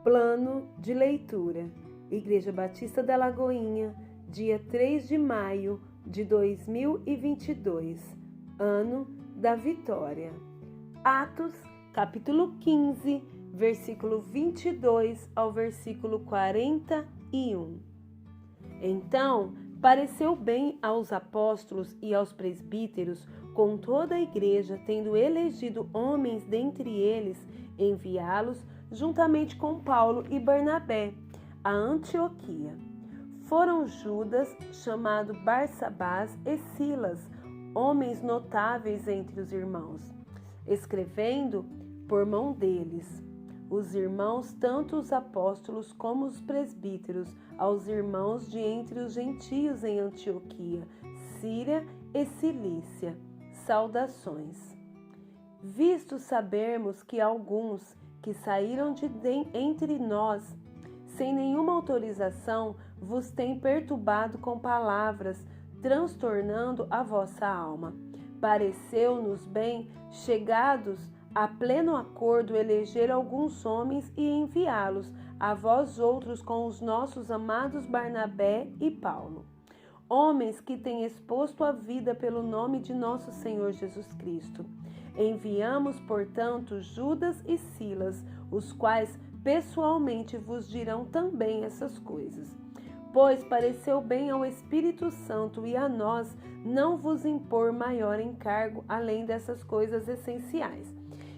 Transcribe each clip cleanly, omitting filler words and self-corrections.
Plano de leitura. Igreja Batista da Lagoinha, dia 3 de maio de 2022, ano da vitória. Atos, capítulo 15, versículo 22 ao versículo 41. Então, pareceu bem aos apóstolos e aos presbíteros, com toda a igreja, tendo elegido homens dentre eles, enviá-los juntamente com Paulo e Barnabé a Antioquia. Foram Judas, chamado Barsabás, e Silas, homens notáveis entre os irmãos, escrevendo por mão deles. Os irmãos, tanto os apóstolos como os presbíteros, aos irmãos de entre os gentios em Antioquia, Síria e Cilícia, saudações. Visto sabermos que alguns que saíram de entre nós, sem nenhuma autorização, vos têm perturbado com palavras, transtornando a vossa alma. Pareceu-nos bem, chegados a pleno acordo, eleger alguns homens e enviá-los a vós outros com os nossos amados Barnabé e Paulo, homens que têm exposto a vida pelo nome de nosso Senhor Jesus Cristo. Enviamos, portanto, Judas e Silas, os quais pessoalmente vos dirão também essas coisas. Pois pareceu bem ao Espírito Santo e a nós não vos impor maior encargo além dessas coisas essenciais,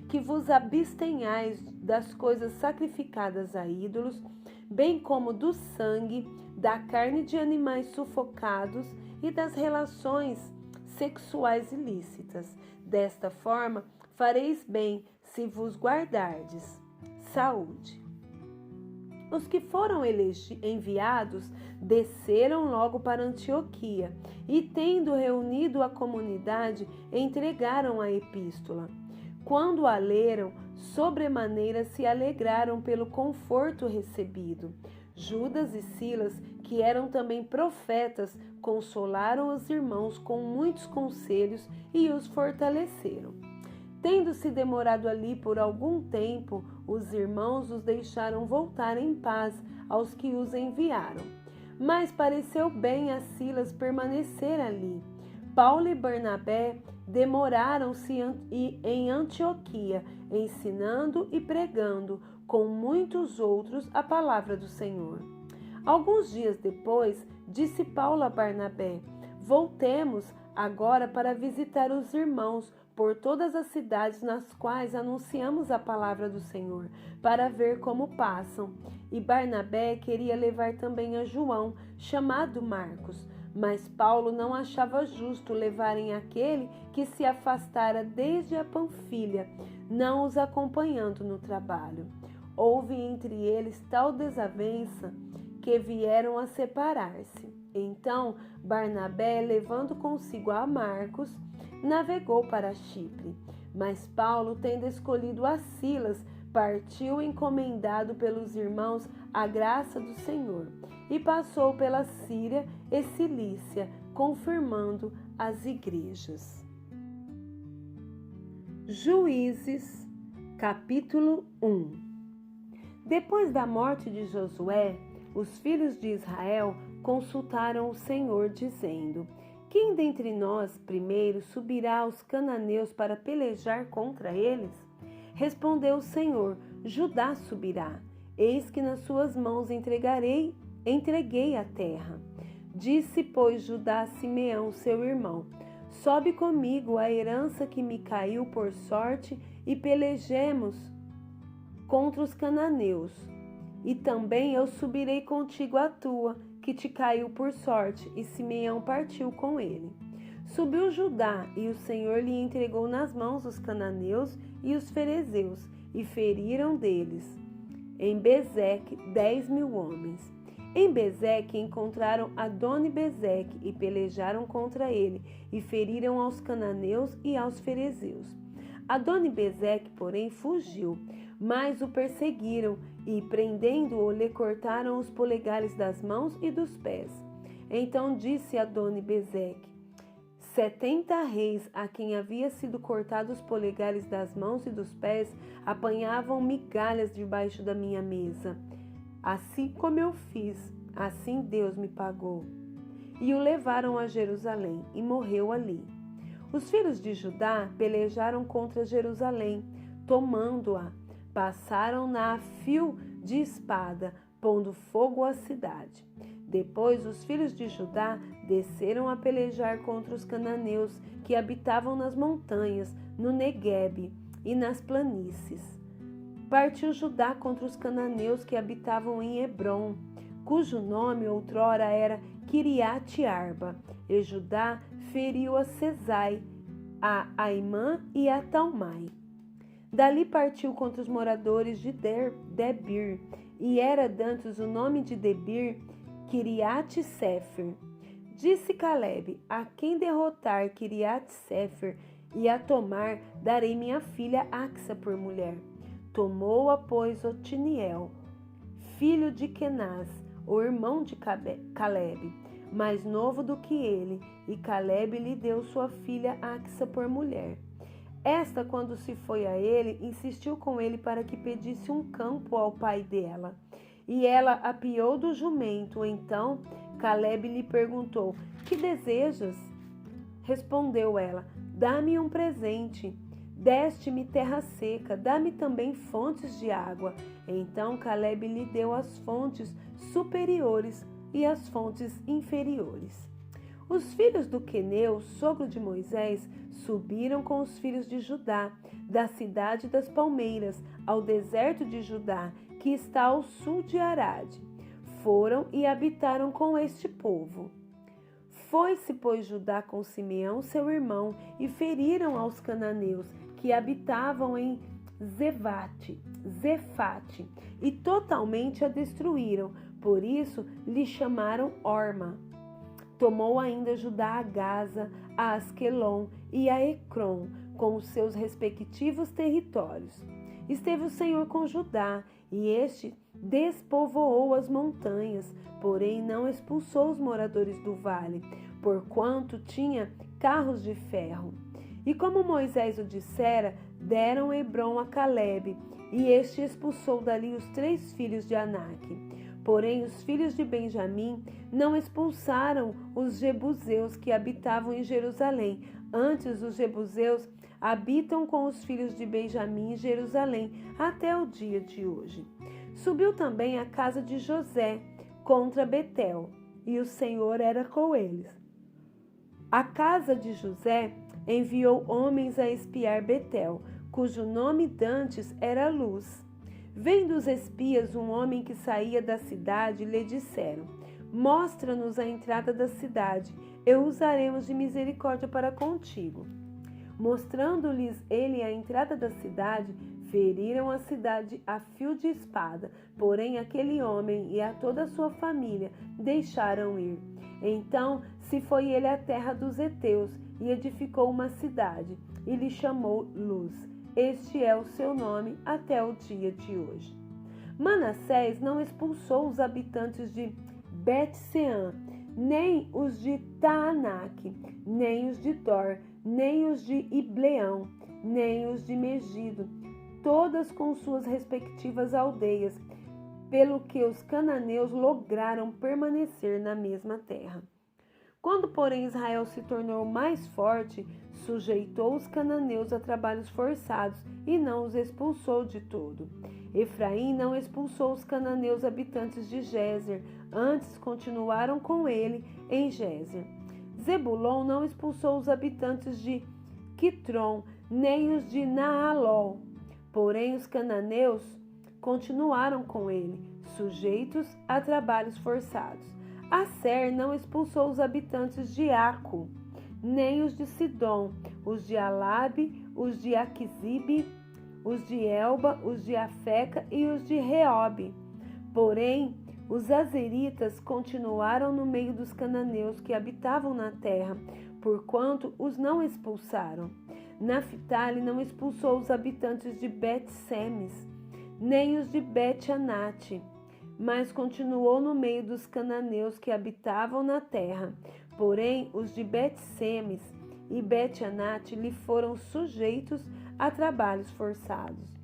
que vos abstenhais das coisas sacrificadas a ídolos, bem como do sangue, da carne de animais sufocados e das relações sexuais ilícitas. Desta forma, fareis bem se vos guardardes. Saúde. Os que foram enviados desceram logo para Antioquia e, tendo reunido a comunidade, entregaram a epístola. Quando a leram, sobremaneira se alegraram pelo conforto recebido. Judas e Silas, que eram também profetas, consolaram os irmãos com muitos conselhos e os fortaleceram. Tendo-se demorado ali por algum tempo, os irmãos os deixaram voltar em paz aos que os enviaram. Mas pareceu bem a Silas permanecer ali. Paulo e Barnabé demoraram-se em Antioquia, ensinando e pregando com muitos outros a palavra do Senhor. Alguns dias depois, disse Paulo a Barnabé: voltemos agora para visitar os irmãos por todas as cidades nas quais anunciamos a palavra do Senhor, para ver como passam. E Barnabé queria levar também a João, chamado Marcos. Mas Paulo não achava justo levarem aquele que se afastara desde a Panfilha, não os acompanhando no trabalho. Houve entre eles tal desavença que vieram a separar-se. Então Barnabé, levando consigo a Marcos, navegou para Chipre. Mas Paulo, tendo escolhido a Silas, partiu encomendado pelos irmãos à graça do Senhor e passou pela Síria e Cilícia, confirmando as igrejas. Juízes, capítulo 1. Depois da morte de Josué, os filhos de Israel consultaram o Senhor, dizendo: quem dentre nós primeiro subirá aos cananeus para pelejar contra eles? Respondeu o Senhor: Judá subirá. Eis que nas suas mãos entreguei a terra. Disse, pois, Judá a Simeão, seu irmão: sobe comigo a herança que me caiu por sorte e pelejemos contra os cananeus. E também eu subirei contigo a tua, que te caiu por sorte. E Simeão partiu com ele. Subiu Judá, e o Senhor lhe entregou nas mãos os cananeus e os ferezeus, e feriram deles, em Bezeque, 10.000 homens. Em Bezeque encontraram Adoni-Bezeque, e pelejaram contra ele, e feriram aos cananeus e aos ferezeus. Adoni-Bezeque, porém, fugiu, mas o perseguiram, e, prendendo-o, lhe cortaram os polegares das mãos e dos pés. Então disse Adoni-Bezeque: 70 reis, a quem havia sido cortado os polegares das mãos e dos pés, apanhavam migalhas debaixo da minha mesa. Assim como eu fiz, assim Deus me pagou. E o levaram a Jerusalém, e morreu ali. Os filhos de Judá pelejaram contra Jerusalém, tomando-a. Passaram-na a fio de espada, pondo fogo à cidade. Depois os filhos de Judá desceram a pelejar contra os cananeus que habitavam nas montanhas, no Neguebe e nas planícies. Partiu Judá contra os cananeus que habitavam em Hebrom, cujo nome outrora era Quiriate-Arba, e Judá feriu a Sesai, a Aimã e a Talmai. Dali partiu contra os moradores de Debir, e era dantes o nome de Debir Quiriate-Sefer. Disse Calebe: a quem derrotar Quiriate-Sefer e a tomar, darei minha filha Axa por mulher. Tomou-a, pois, Otiniel, filho de Kenaz, o irmão de Calebe, mais novo do que ele, e Calebe lhe deu sua filha Axa por mulher. Esta, quando se foi a ele, insistiu com ele para que pedisse um campo ao pai dela. E ela apiou do jumento. Então Calebe lhe perguntou: que desejas? Respondeu ela: dá-me um presente. Deste-me terra seca, dá-me também fontes de água. Então Calebe lhe deu as fontes superiores e as fontes inferiores. Os filhos do Queneu, sogro de Moisés, subiram com os filhos de Judá, da cidade das palmeiras, ao deserto de Judá, que está ao sul de Arade. Foram e habitaram com este povo. Foi-se, pois, Judá com Simeão, seu irmão, e feriram aos cananeus, que habitavam em Zefate, e totalmente a destruíram. Por isso lhe chamaram Orma. Tomou ainda Judá a Gaza, a Asquelon e a Ecrom, com os seus respectivos territórios. Esteve o Senhor com Judá, e este despovoou as montanhas, porém não expulsou os moradores do vale, porquanto tinha carros de ferro. E como Moisés o dissera, deram Hebrom a Calebe, e este expulsou dali os 3 filhos de Aнаque. Porém, os filhos de Benjamim não expulsaram os jebuseus que habitavam em Jerusalém. Antes, os jebuseus habitam com os filhos de Benjamim em Jerusalém até o dia de hoje. Subiu também a casa de José contra Betel, e o Senhor era com eles. A casa de José enviou homens a espiar Betel, cujo nome dantes era Luz. Vendo os espias um homem que saía da cidade, lhe disseram: mostra-nos a entrada da cidade, e usaremos de misericórdia para contigo. Mostrando-lhes ele a entrada da cidade, feriram a cidade a fio de espada, porém aquele homem e a toda a sua família deixaram ir. Então se foi ele à terra dos heteus e edificou uma cidade, e lhe chamou Luz. Este é o seu nome até o dia de hoje. Manassés não expulsou os habitantes de Bet-Sean, nem os de Taanaque, nem os de Dor, nem os de Ibleão, nem os de Megido, todas com suas respectivas aldeias, pelo que os cananeus lograram permanecer na mesma terra. Quando, porém, Israel se tornou mais forte, sujeitou os cananeus a trabalhos forçados e não os expulsou de todo. Efraim não expulsou os cananeus habitantes de Gézer, antes continuaram com ele em Gézer. Zebulon não expulsou os habitantes de Quitron, nem os de Naalol. Porém, os cananeus continuaram com ele, sujeitos a trabalhos forçados. Aser não expulsou os habitantes de Aco, nem os de Sidom, os de Alabe, os de Aquisibe, os de Elba, os de Afeca e os de Reobe. Porém, os azeritas continuaram no meio dos cananeus que habitavam na terra, porquanto os não expulsaram. Naphtali não expulsou os habitantes de Bet-Semes, nem os de Bet-Anate, mas continuou no meio dos cananeus que habitavam na terra. Porém, os de Bet-Semes e Bet-Anate lhe foram sujeitos a trabalhos forçados.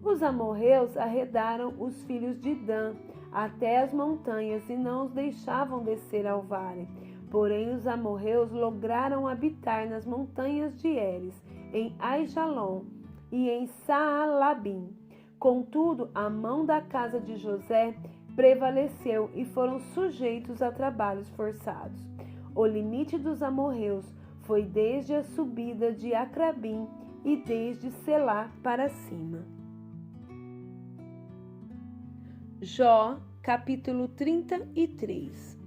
Os amorreus arredaram os filhos de Dan até as montanhas e não os deixavam descer ao vale. Porém, os amorreus lograram habitar nas montanhas de Eres, em Aijalon e em Saalabim. Contudo, a mão da casa de José prevaleceu e foram sujeitos a trabalhos forçados. O limite dos amorreus foi desde a subida de Acrabim e desde Selá para cima. Jó, capítulo 33.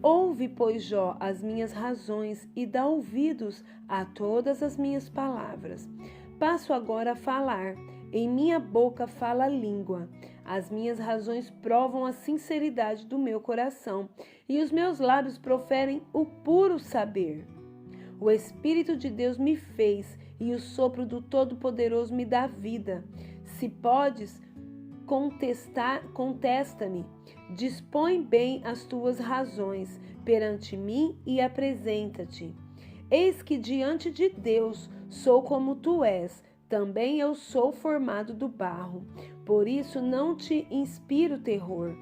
Ouve, pois, Jó, as minhas razões e dá ouvidos a todas as minhas palavras. Passo agora a falar, em minha boca fala a língua. As minhas razões provam a sinceridade do meu coração, e os meus lábios proferem o puro saber. O Espírito de Deus me fez, e o sopro do Todo-Poderoso me dá vida. Se podes, contesta-me. Dispõe bem as tuas razões perante mim e apresenta-te. Eis que diante de Deus sou como tu és, também eu sou formado do barro. Por isso não te inspiro terror,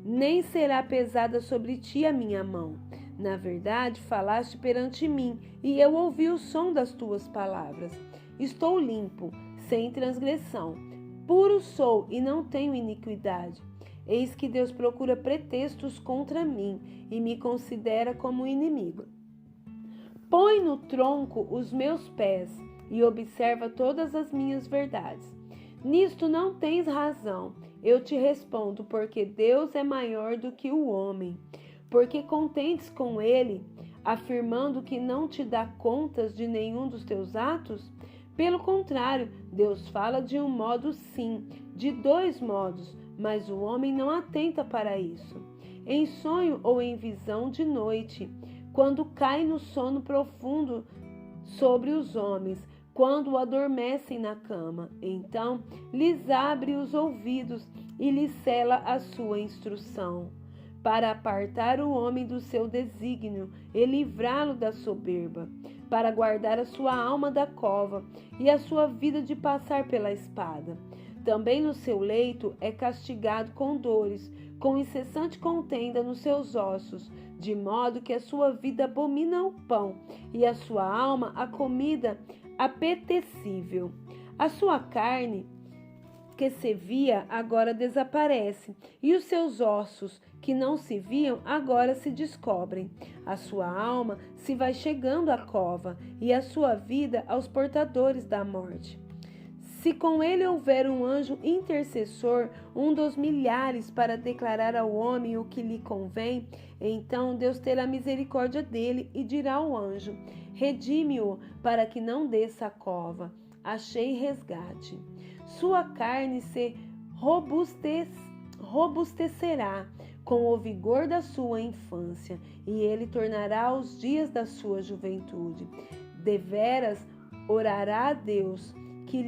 nem será pesada sobre ti a minha mão. Na verdade, falaste perante mim, e eu ouvi o som das tuas palavras. Estou limpo, sem transgressão. Puro sou e não tenho iniquidade. Eis que Deus procura pretextos contra mim e me considera como inimigo. Põe no tronco os meus pés e observa todas as minhas verdades. Nisto não tens razão. Eu te respondo, porque Deus é maior do que o homem. Porque contentes com ele, afirmando que não te dá contas de nenhum dos teus atos? Pelo contrário, Deus fala de um modo sim, de dois modos, mas o homem não atenta para isso. Em sonho ou em visão de noite, quando cai no sono profundo sobre os homens, quando adormecem na cama, então lhes abre os ouvidos e lhes cela a sua instrução, para apartar o homem do seu desígnio e livrá-lo da soberba, para guardar a sua alma da cova e a sua vida de passar pela espada. Também no seu leito é castigado com dores, com incessante contenda nos seus ossos, de modo que a sua vida abomina o pão e a sua alma a comida apetecível. A sua carne, que se via, agora desaparece, e os seus ossos, que não se viam, agora se descobrem. A sua alma se vai chegando à cova, e a sua vida aos portadores da morte. Se com ele houver um anjo intercessor, um dos milhares, para declarar ao homem o que lhe convém, então Deus terá misericórdia dele e dirá ao anjo: redime-o, para que não desça a cova. Achei resgate. Sua carne se robustecerá com o vigor da sua infância, e ele tornará os dias da sua juventude. Deveras orará a Deus, que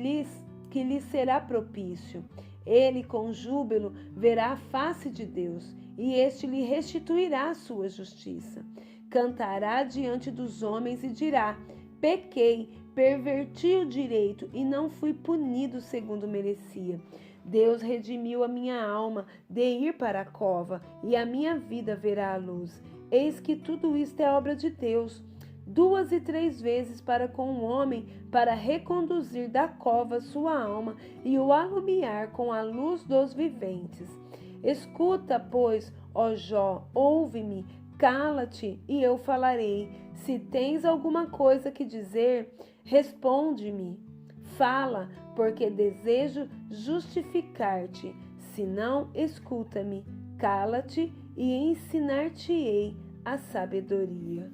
lhe será propício. Ele com júbilo verá a face de Deus, e este lhe restituirá a sua justiça. Cantará diante dos homens e dirá: pequei, perverti o direito e não fui punido segundo merecia. Deus redimiu a minha alma de ir para a cova, e a minha vida verá a luz. Eis que tudo isto é obra de Deus, 2 e 3 vezes para com o homem, para reconduzir da cova sua alma e o alumiar com a luz dos viventes. Escuta, pois, ó Jó, ouve-me, cala-te e eu falarei. Se tens alguma coisa que dizer, responde-me. Fala, porque desejo justificar-te. Se não, escuta-me, cala-te e ensinar-te-ei a sabedoria.